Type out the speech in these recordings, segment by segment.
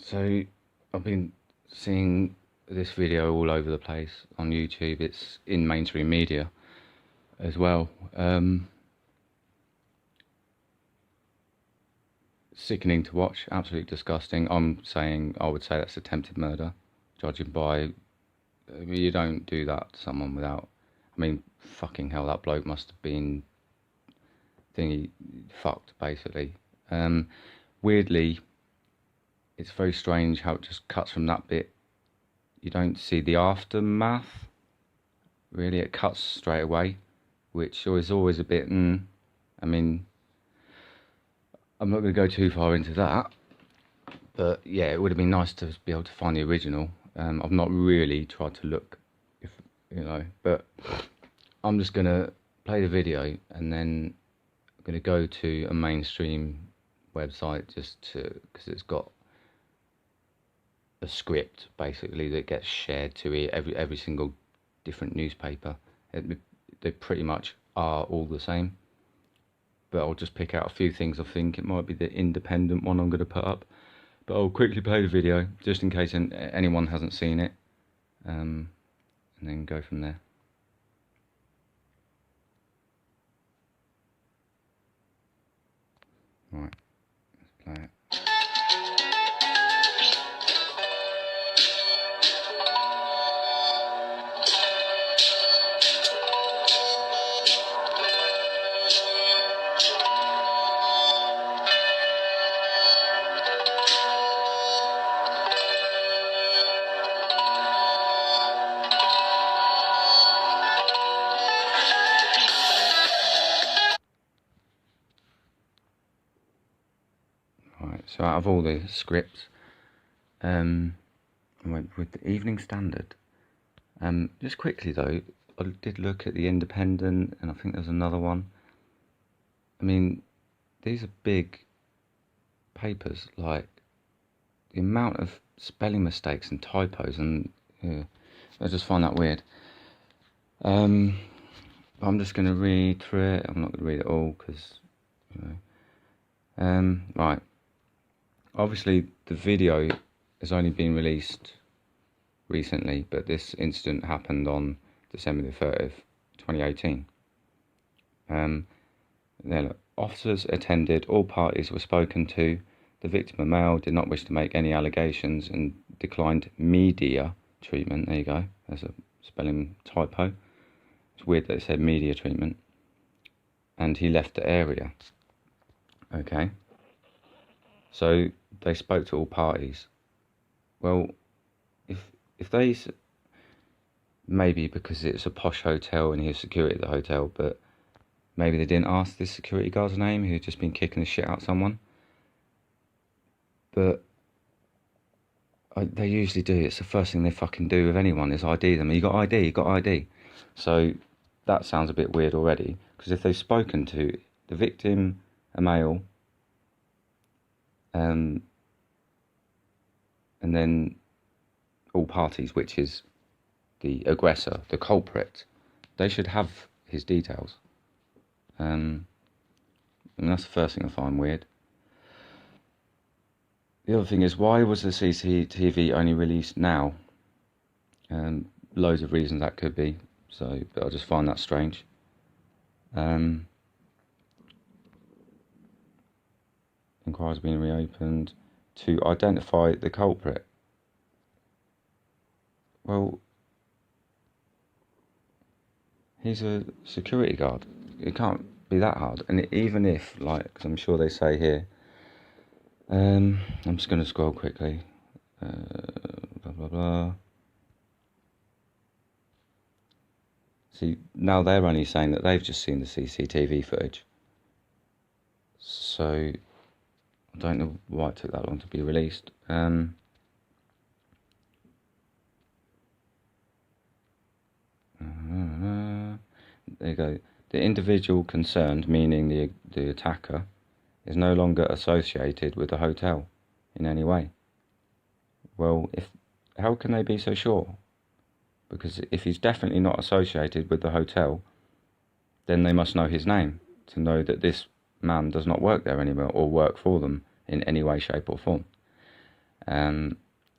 So I've been seeing this video all over the place on YouTube. It's in mainstream media as well. Sickening to watch, absolutely disgusting. I would say that's attempted murder, judging by, you don't do that to someone without, fucking hell, that bloke must have been fucked, basically. Weirdly, it's very strange how it just cuts from that bit. You don't see the aftermath, really. It cuts straight away, which is always a bit, I'm not going to go too far into that, but yeah, it would have been nice to be able to find the original. I've not really tried to look, but I'm just going to play the video and then I'm going to go to a mainstream website because it's got a script basically that gets shared to every single different newspaper. They pretty much are all the same, but I'll just pick out a few things. I think it might be the independent one I'm going to put up, but I'll quickly play the video just in case anyone hasn't seen it, and then go from there. Right, let's play it. Right, so out of all the scripts, I went with the Evening Standard. Just quickly though, I did look at the Independent, and I think there's another one. These are big papers. Like, the amount of spelling mistakes and typos, and I just find that weird. I'm just going to read through it. I'm not going to read it all because, right. Obviously, the video has only been released recently, but this incident happened on December the 30th, 2018. Then, officers attended, all parties were spoken to. The victim, a male, did not wish to make any allegations and declined media treatment. There you go, there's a spelling typo. It's weird that it said media treatment. And he left the area. Okay. So they spoke to all parties. Well, if they, maybe because it's a posh hotel and he was security at the hotel, but maybe they didn't ask this security guard's name who'd just been kicking the shit out of someone. But they usually do. It's the first thing they fucking do with anyone is ID them. You got ID, you got ID. So that sounds a bit weird already, because if they've spoken to the victim, a male, and then all parties, which is the aggressor, the culprit, they should have his details. And that's the first thing I find weird. The other thing is, why was the CCTV only released now? Loads of reasons that could be, but I just find that strange. Inquiries being reopened to identify the culprit. Well, he's a security guard. It can't be that hard. And even if, because I'm sure they say here, I'm just going to scroll quickly. Blah, blah, blah. See, now they're only saying that they've just seen the CCTV footage. So I don't know why it took that long to be released. There you go. The individual concerned, meaning the attacker, is no longer associated with the hotel in any way. Well, how can they be so sure? Because if he's definitely not associated with the hotel, then they must know his name to know that this man does not work there anymore or work for them in any way, shape or form. It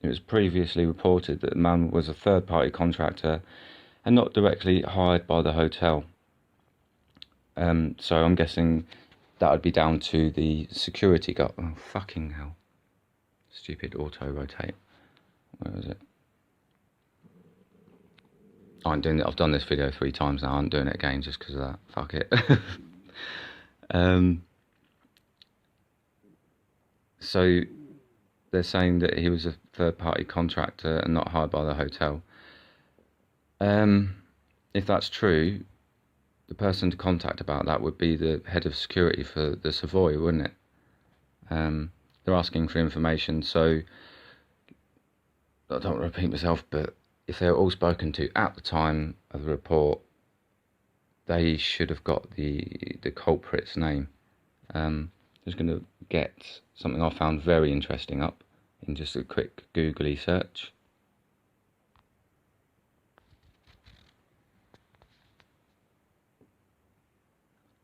was previously reported that the man was a third-party contractor and not directly hired by the hotel. So I'm guessing that would be down to the security guard. Oh, fucking hell. Stupid auto-rotate. Where is it? I'm doing it. I've done this video 3 times now. I'm doing it again just because of that. Fuck it. So they're saying that he was a third-party contractor and not hired by the hotel. If that's true, the person to contact about that would be the head of security for the Savoy, wouldn't it? They're asking for information, so I don't want to repeat myself, but if they were all spoken to at the time of the report, they should have got the culprit's name. Just going to get something I found very interesting up in just a quick googly search.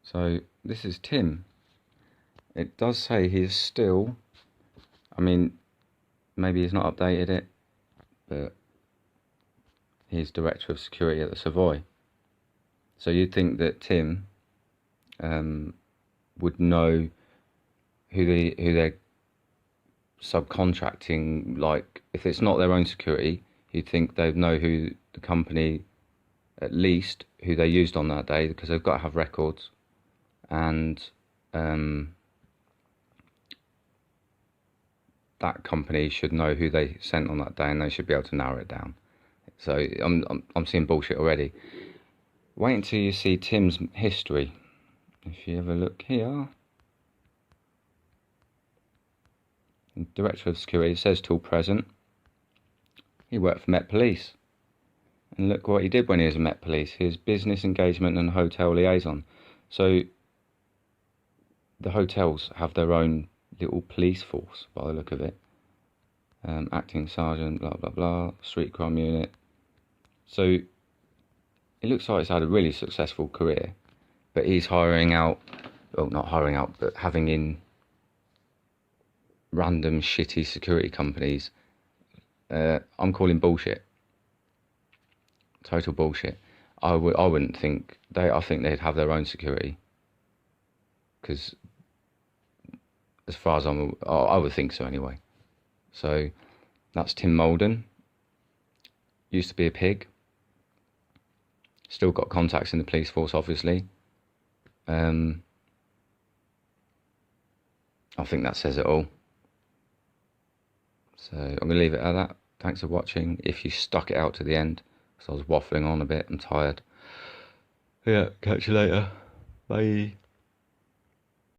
So this is Tim. It does say he is still, I mean, maybe he's not updated it, but he's director of security at the Savoy. So you'd think that Tim would know who they're subcontracting. Like, if it's not their own security, you'd think they'd know who the company, at least who they used on that day, because they've got to have records. And that company should know who they sent on that day, and they should be able to narrow it down. So I'm seeing bullshit already. Wait until you see Tim's history. If you have a look here, director of security, it says till present. He worked for Met Police, and look what he did when he was at Met Police. He was business engagement and hotel liaison. So the hotels have their own little police force by the look of it. Acting sergeant, blah blah blah, street crime unit. So it looks like he's had a really successful career, but he's hiring out, well, not hiring out, but having in random shitty security companies. I'm calling bullshit. Total bullshit. I wouldn't think I think they'd have their own security, because as far as I would think so anyway. So that's Tim Molden. Used to be a pig. Still got contacts in the police force, obviously. I think that says it all. So I'm going to leave it at that. Thanks for watching. If you stuck it out to the end, because I was waffling on a bit, I'm tired. Yeah, catch you later. Bye.